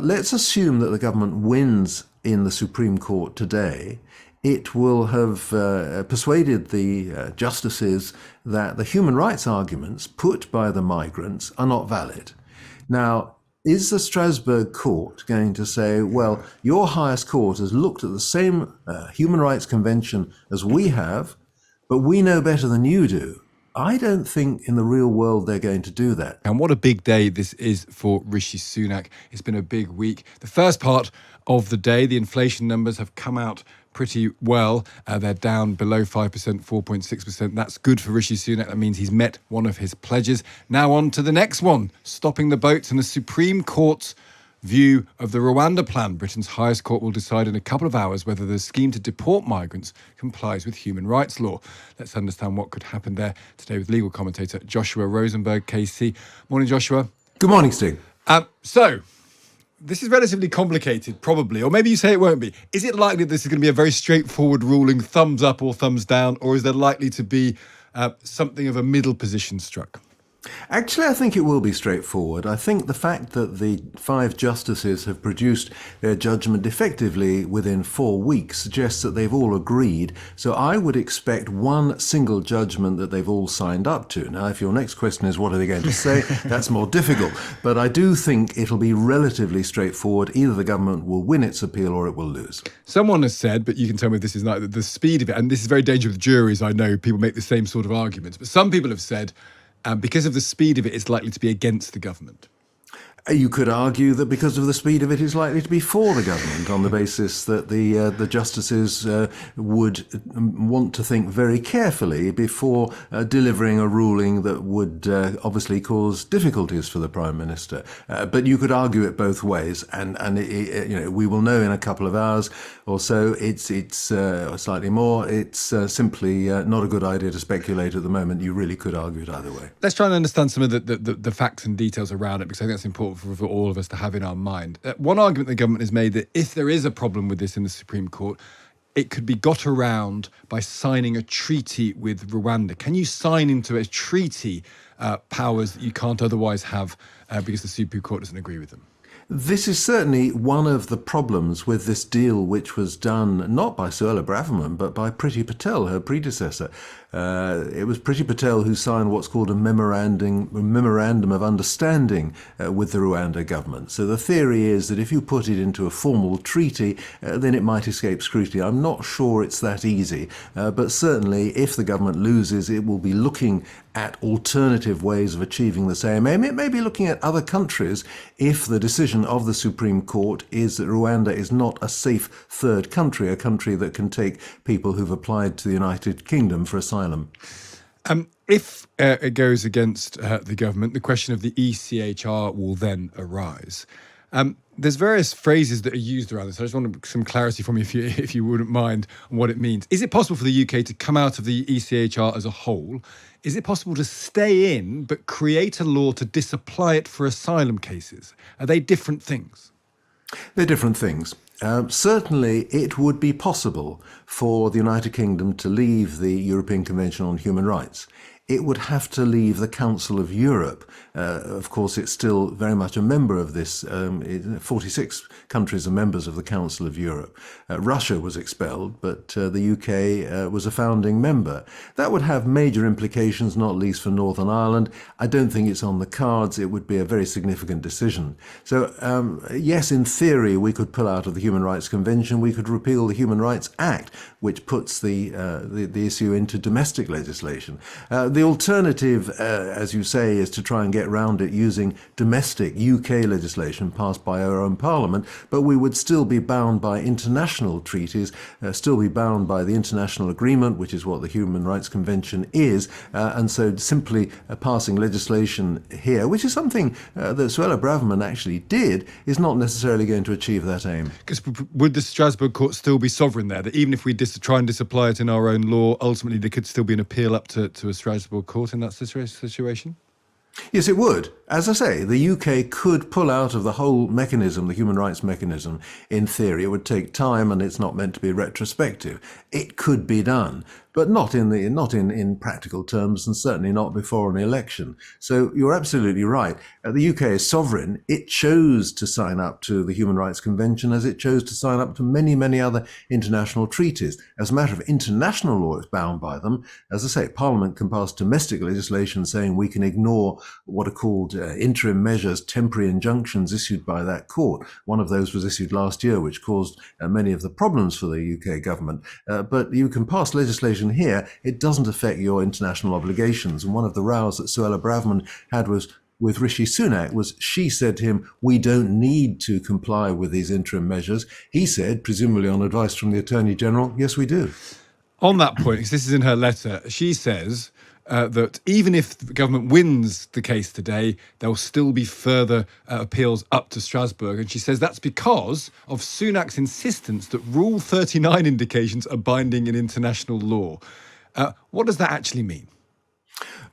Let's assume that the government wins in the Supreme Court today. It will have persuaded the justices that the human rights arguments put by the migrants are not valid. Now, is the Strasbourg Court going to say, well, your highest court has looked at the same human rights convention as we have, but we know better than you do? I don't think in the real world they're going to do that. And what a big day this is for Rishi Sunak. It's been a big week. The first part of the day, the inflation numbers have come out pretty well. They're down below 5%, 4.6%. That's good for Rishi Sunak. That means he's met one of his pledges. Now on to the next one, stopping the boats and the Supreme Court's view of the Rwanda plan. Britain's highest court will decide in a couple of hours whether the scheme to deport migrants complies with human rights law. Let's understand what could happen there today with legal commentator Johsua Rozenberg, KC. Morning, Joshua. Good morning, Stig. So, this is relatively complicated, probably, or maybe you say it won't be. Is it likely this is going to be a very straightforward ruling, thumbs up or thumbs down, or is there likely to be something of a middle position struck? Actually, I think it will be straightforward. I think the fact that the 5 justices have produced their judgment effectively within 4 weeks suggests that they've all agreed. So I would expect one single judgment that they've all signed up to. Now, if your next question is what are they going to say, that's more difficult. But I do think it'll be relatively straightforward. Either the government will win its appeal or it will lose. Someone has said, but you can tell me if this is not the speed of it, and this is very dangerous with juries, I know people make the same sort of arguments, but some people have said, because of the speed of it, it's likely to be against the government. You could argue that because of the speed of it, it's likely to be for the government on the basis that the justices would want to think very carefully before delivering a ruling that would obviously cause difficulties for the Prime Minister. But you could argue it both ways, and we will know in a couple of hours or so. It's slightly more. It's simply not a good idea to speculate at the moment. You really could argue it either way. Let's try and understand some of the facts and details around it, because I think that's important for all of us to have in our mind. One argument the government has made that if there is a problem with this in the Supreme Court, it could be got around by signing a treaty with Rwanda. Can you sign into a treaty powers that you can't otherwise have because the Supreme Court doesn't agree with them? This is certainly one of the problems with this deal, which was done not by Suella Braverman, but by Priti Patel, her predecessor. It was Priti Patel who signed what's called a memorandum of understanding with the Rwanda government. So the theory is that if you put it into a formal treaty, then it might escape scrutiny. I'm not sure it's that easy, but certainly if the government loses, it will be looking at alternative ways of achieving the same aim. It may be looking at other countries if the decision of the Supreme Court is that Rwanda is not a safe third country, a country that can take people who've applied to the United Kingdom for asylum. If it goes against the government, the question of the ECHR will then arise. There's various phrases that are used around this. I just want some clarity from you, if you wouldn't mind, on what it means. Is it possible for the UK to come out of the ECHR as a whole? Is it possible to stay in but create a law to disapply it for asylum cases? Are they different things? They're different things. Certainly, it would be possible for the United Kingdom to leave the European Convention on Human Rights. It would have to leave the Council of Europe. Of course, it's still very much a member of this. 46 countries are members of the Council of Europe. Russia was expelled, but the UK was a founding member. That would have major implications, not least for Northern Ireland. I don't think it's on the cards. It would be a very significant decision. So, yes, in theory, we could pull out of the Human Rights Convention. We could repeal the Human Rights Act, which puts the issue into domestic legislation. The alternative, as you say, is to try and get round it using domestic UK legislation passed by our own parliament, but we would still be bound by international treaties, still be bound by the international agreement, which is what the Human Rights Convention is, and so simply passing legislation here, which is something that Suella Braverman actually did, is not necessarily going to achieve that aim. Because would the Strasbourg Court still be sovereign there? That even if we try and disapply it in our own law, ultimately there could still be an appeal up to a Strasbourg Court in that situation? Yes, it would. As I say, the UK could pull out of the whole mechanism, the human rights mechanism, in theory. It would take time and it's not meant to be retrospective. It could be done, but not in practical terms, and certainly not before an election. So you're absolutely right. The UK is sovereign. It chose to sign up to the Human Rights Convention as it chose to sign up to many, many other international treaties. As a matter of international law, it's bound by them. As I say, Parliament can pass domestic legislation saying we can ignore what are called interim measures, temporary injunctions issued by that court. One of those was issued last year, which caused many of the problems for the UK government. But you can pass legislation here. It doesn't affect your international obligations. And one of the rows that Suella Braverman had was with Rishi Sunak was she said to him, we don't need to comply with these interim measures. He said, presumably on advice from the Attorney General, yes, we do. On that point, because this is in her letter, she says that even if the government wins the case today, there will still be further appeals up to Strasbourg. And she says that's because of Sunak's insistence that Rule 39 indications are binding in international law. What does that actually mean?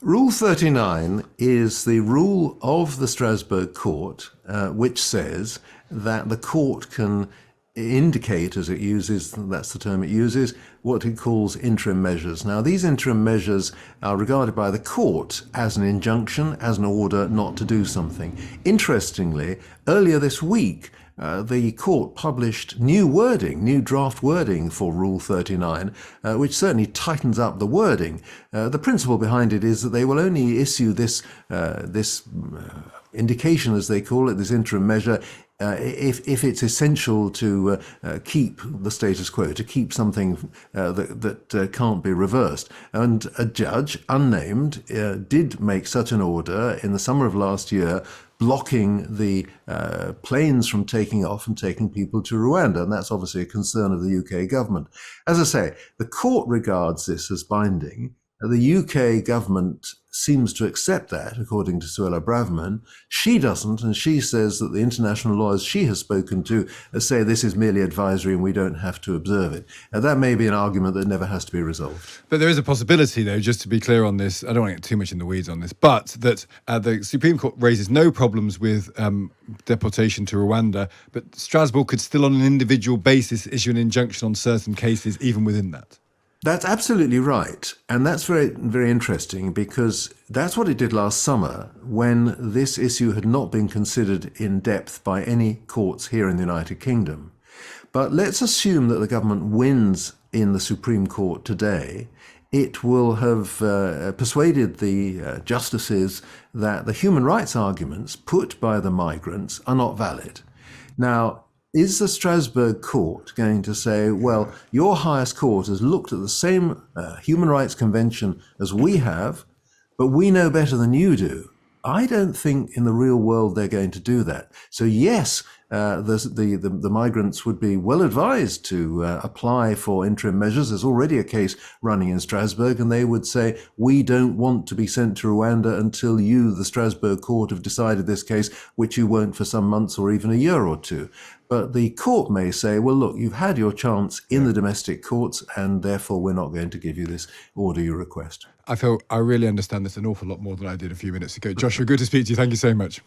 Rule 39 is the rule of the Strasbourg Court, which says that the court can indicate, as it uses, that's the term it uses, what it calls interim measures. Now, these interim measures are regarded by the court as an injunction, as an order not to do something. Interestingly, earlier this week, the court published new draft wording for Rule 39, which certainly tightens up the wording. The principle behind it is that they will only issue this indication, as they call it, this interim measure, if it's essential to keep the status quo, to keep something that can't be reversed. And a judge, unnamed, did make such an order in the summer of last year, blocking the planes from taking off and taking people to Rwanda. And that's obviously a concern of the UK government. As I say, the court regards this as binding. The UK government seems to accept that, according to Suella Braverman. She doesn't, and she says that the international lawyers she has spoken to say this is merely advisory and we don't have to observe it. Now, that may be an argument that never has to be resolved. But there is a possibility, though, just to be clear on this, I don't want to get too much in the weeds on this, but that the Supreme Court raises no problems with deportation to Rwanda, but Strasbourg could still, on an individual basis, issue an injunction on certain cases, even within that. That's absolutely right. And that's very, very interesting because that's what it did last summer when this issue had not been considered in depth by any courts here in the United Kingdom. But let's assume that the government wins in the Supreme Court today. It will have persuaded the justices that the human rights arguments put by the migrants are not valid. Now, is the Strasbourg Court going to say, well, your highest court has looked at the same human rights convention as we have, but we know better than you do? I don't think in the real world they're going to do that. So yes, the migrants would be well advised to apply for interim measures. There's already a case running in Strasbourg, and they would say, we don't want to be sent to Rwanda until you, the Strasbourg Court, have decided this case, which you won't for some months or even a year or two. But the court may say, well, look, you've had your chance in the domestic courts, and therefore we're not going to give you this order you request. I feel I really understand this an awful lot more than I did a few minutes ago. Joshua, good to speak to you. Thank you so much.